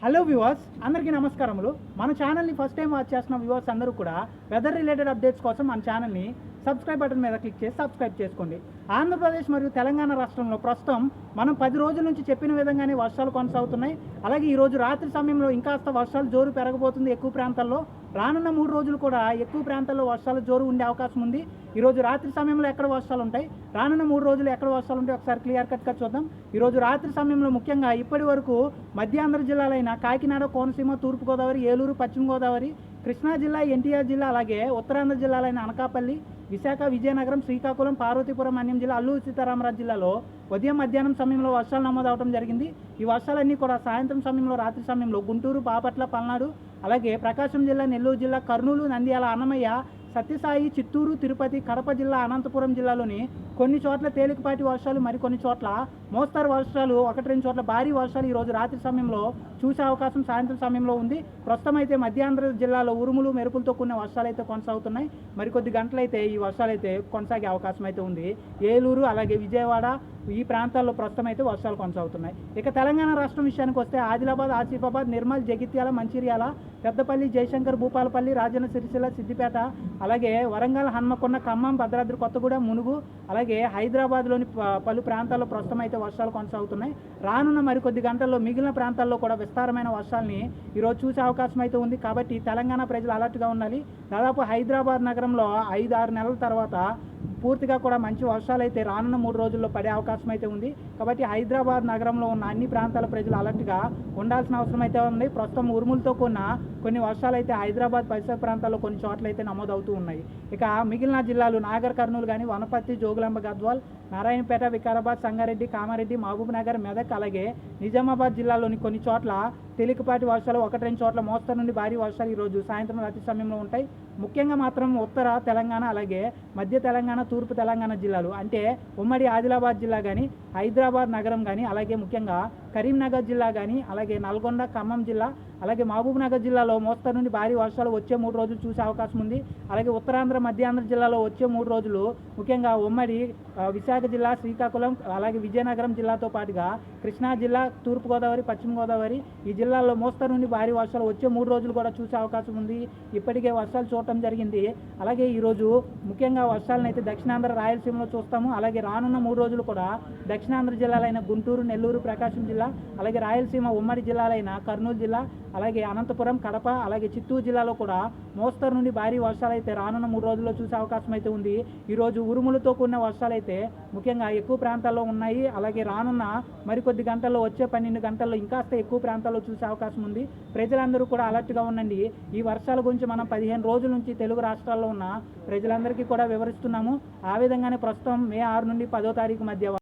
Hello viewers, అందరికీ నమస్కారములు. మన ఛానల్ని ఫస్ట్ టైం వాచ్ చేస్తున్న వ్యూవర్స్ అందరూ కూడా వెదర్ రిలేటెడ్ అప్డేట్స్ కోసం మన ఛానల్ని సబ్స్క్రైబ్ బటన్ మీద క్లిక్ చేసి సబ్స్క్రైబ్ చేసుకోండి. ఆంధ్రప్రదేశ్ మరియు తెలంగాణ రాష్ట్రంలో ప్రస్తుతం మనం 10 రోజుల నుంచి చెప్పిన విధంగానే వర్షాలు కొనసాగుతున్నాయి. అలాగే ఈరోజు రాత్రి సమయంలో ఇంకాస్త వర్షాలు జోరు పెరగబోతుంది ఎక్కువ ప్రాంతాల్లో. రానున్న 3 రోజులు కూడా ఎక్కువ ప్రాంతాల్లో వర్షాలు జోరు ఉండే అవకాశం ఉంది. ఈరోజు రాత్రి సమయంలో ఎక్కడ వర్షాలు ఉంటాయి, రానున్న 3 రోజులు ఎక్కడ వర్షాలు ఉంటాయి ఒకసారి క్లియర్ కట్గా చూద్దాం. ఈరోజు రాత్రి సమయంలో ముఖ్యంగా ఇప్పటి వరకు మధ్యాంధ్ర జిల్లాలైన కాకినాడ, కోనసీమ, తూర్పుగోదావరి, ఏలూరు, పశ్చిమ గోదావరి, కృష్ణా జిల్లా, ఎన్టీఆర్ జిల్లా, అలాగే ఉత్తరాంధ్ర జిల్లాలైన అనకాపల్లి, విశాఖ, విజయనగరం, శ్రీకాకుళం, పార్వతీపురం, అన్యం జిల్లా, అల్లూరు సీతారామరాజు జిల్లాలో ఉదయం మధ్యాహ్నం సమయంలో వర్షాలు నమోదవడం జరిగింది. ఈ వర్షాలన్నీ కూడా సాయంత్రం సమయంలో, రాత్రి సమయంలో గుంటూరు, బాపట్ల, పల్నాడు, అలాగే ప్రకాశం జిల్లా, నెల్లూరు జిల్లా, కర్నూలు, నంద్యాల, అన్నమయ్య, సత్యసాయి, చిత్తూరు, తిరుపతి, కడప జిల్లా, అనంతపురం జిల్లాలోని కొన్ని చోట్ల తేలికపాటి వర్షాలు, మరికొన్ని చోట్ల మోస్తరు వర్షాలు, 1-2 చోట్ల భారీ వర్షాలు ఈరోజు రాత్రి సమయంలో చూసే అవకాశం సాయంత్రం సమయంలో ఉంది. ప్రస్తుతం అయితే మధ్యాంధ్ర జిల్లాలో ఉరుములు, మెరుపులతో కూడిన వర్షాలు అయితే కొనసాగుతున్నాయి. మరికొద్ది గంటలైతే ఈ వర్షాలు అయితే కొనసాగే అవకాశం అయితే ఉంది. ఏలూరు, అలాగే విజయవాడ, ఈ ప్రాంతాల్లో ప్రస్తుతం అయితే వర్షాలు కొనసాగుతున్నాయి. ఇక తెలంగాణ రాష్ట్రం విషయానికి వస్తే ఆదిలాబాద్, ఆసిఫాబాద్, నిర్మల్, జగిత్యాల, మంచిర్యాల, పెద్దపల్లి, జయశంకర్, భూపాలపల్లి, రాజన్న సిరిసిల్ల, సిద్దిపేట, అలాగే వరంగల్, హన్మకొండ, ఖమ్మం, భద్రాద్రి కొత్తగూడెం, మునుగు, అలాగే హైదరాబాద్లోని పలు ప్రాంతాల్లో ప్రస్తుతం అయితే వర్షాలు కొనసాగుతున్నాయి. రానున్న మరికొద్ది గంటల్లో మిగిలిన ప్రాంతాల్లో కూడా విస్తారమైన వర్షాలని ఈరోజు చూసే అవకాశం అయితే ఉంది. కాబట్టి తెలంగాణ ప్రజలు అలర్ట్గా ఉండాలి. దాదాపు హైదరాబాద్ నగరంలో 5-6 నెలల తర్వాత పూర్తిగా కూడా మంచి వర్షాలు అయితే రానున్న 3 రోజుల్లో పడే అవకాశం అయితే ఉంది. కాబట్టి హైదరాబాద్ నగరంలో ఉన్న అన్ని ప్రాంతాల ప్రజలు అలర్ట్గా ఉండాల్సిన అవసరం అయితే ఉంది. ప్రస్తుతం ఉరుములతో కూడిన కొన్ని వర్షాలు అయితే హైదరాబాద్ పరిసర ప్రాంతాల్లో కొన్ని చోట్ల అయితే నమోదవుతూ ఉన్నాయి. ఇక మిగిలిన జిల్లాలు నాగర్ కర్నూలు కానీ, వనపర్తి, జోగులాంబ గద్వాల్, నారాయణపేట, వికారాబాద్, సంగారెడ్డి, కామారెడ్డి, మహబూబ్ నగర్, మెదక్, అలాగే నిజామాబాద్ జిల్లాలోని కొన్ని చోట్ల తేలికపాటి వర్షాలు, 1-2 చోట్ల మోస్తరు నుండి భారీ వర్షాలు ఈరోజు సాయంత్రం రాత్రి సమయంలో ఉంటాయి. ముఖ్యంగా మాత్రం ఉత్తర తెలంగాణ, అలాగే మధ్య తెలంగాణ, తూర్పు తెలంగాణ జిల్లాలు అంటే ఉమ్మడి ఆదిలాబాద్ జిల్లా కానీ, హైదరాబాద్ నగరం కానీ, అలాగే ముఖ్యంగా కరీంనగర్ జిల్లా కానీ, అలాగే నల్గొండ, ఖమ్మం జిల్లా, అలాగే మహబూబ్ నగర్ జిల్లాలో మోస్తరు నుండి భారీ వర్షాలు వచ్చే 3 రోజులు చూసే అవకాశం ఉంది. అలాగే ఉత్తరాంధ్ర, మధ్యాంధ్ర జిల్లాలో వచ్చే 3 రోజులు ముఖ్యంగా ఉమ్మడి విశాఖ జిల్లా, శ్రీకాకుళం, అలాగే విజయనగరం జిల్లాతో పాటుగా కృష్ణా జిల్లా, తూర్పుగోదావరి, పశ్చిమ గోదావరి, ఈ జిల్లాల్లో మోస్తరు నుండి భారీ వర్షాలు వచ్చే 3 రోజులు కూడా చూసే అవకాశం ఉంది. ఇప్పటికే వర్షాలు చూడటం జరిగింది. అలాగే ఈరోజు ముఖ్యంగా వర్షాలను అయితే దక్షిణాంధ్ర, రాయలసీమలో చూస్తాము. అలాగే రానున్న 3 రోజులు కూడా దక్షిణాంధ్ర జిల్లాలైన గుంటూరు, నెల్లూరు, ప్రకాశం జిల్లా, అలాగే రాయలసీమ ఉమ్మడి జిల్లాలైన కర్నూలు జిల్లా, అలాగే అనంతపురం, కడప, అలాగే చిత్తూరు జిల్లాలో కూడా మోస్తరు నుండి భారీ వర్షాలు అయితే రానున్న 3 రోజుల్లో చూసే అవకాశం అయితే ఉంది. ఈరోజు ఉరుములతో కూడిన వర్షాలు అయితే ముఖ్యంగా ఎక్కువ ప్రాంతాల్లో ఉన్నాయి. అలాగే రానున్న మరికొద్ది గంటల్లో, వచ్చే 12 గంటల్లో ఇంకాస్త ఎక్కువ ప్రాంతాల్లో చూసే అవకాశం ఉంది. ప్రజలందరూ కూడా అలర్ట్గా ఉండండి. ఈ వర్షాల గురించి మనం 15 రోజుల నుంచి తెలుగు రాష్ట్రాల్లో ఉన్న ప్రజలందరికీ కూడా వివరిస్తున్నాము. ఆ విధంగానే ప్రస్తుతం మే 6 నుండి 10వ తారీఖు మధ్య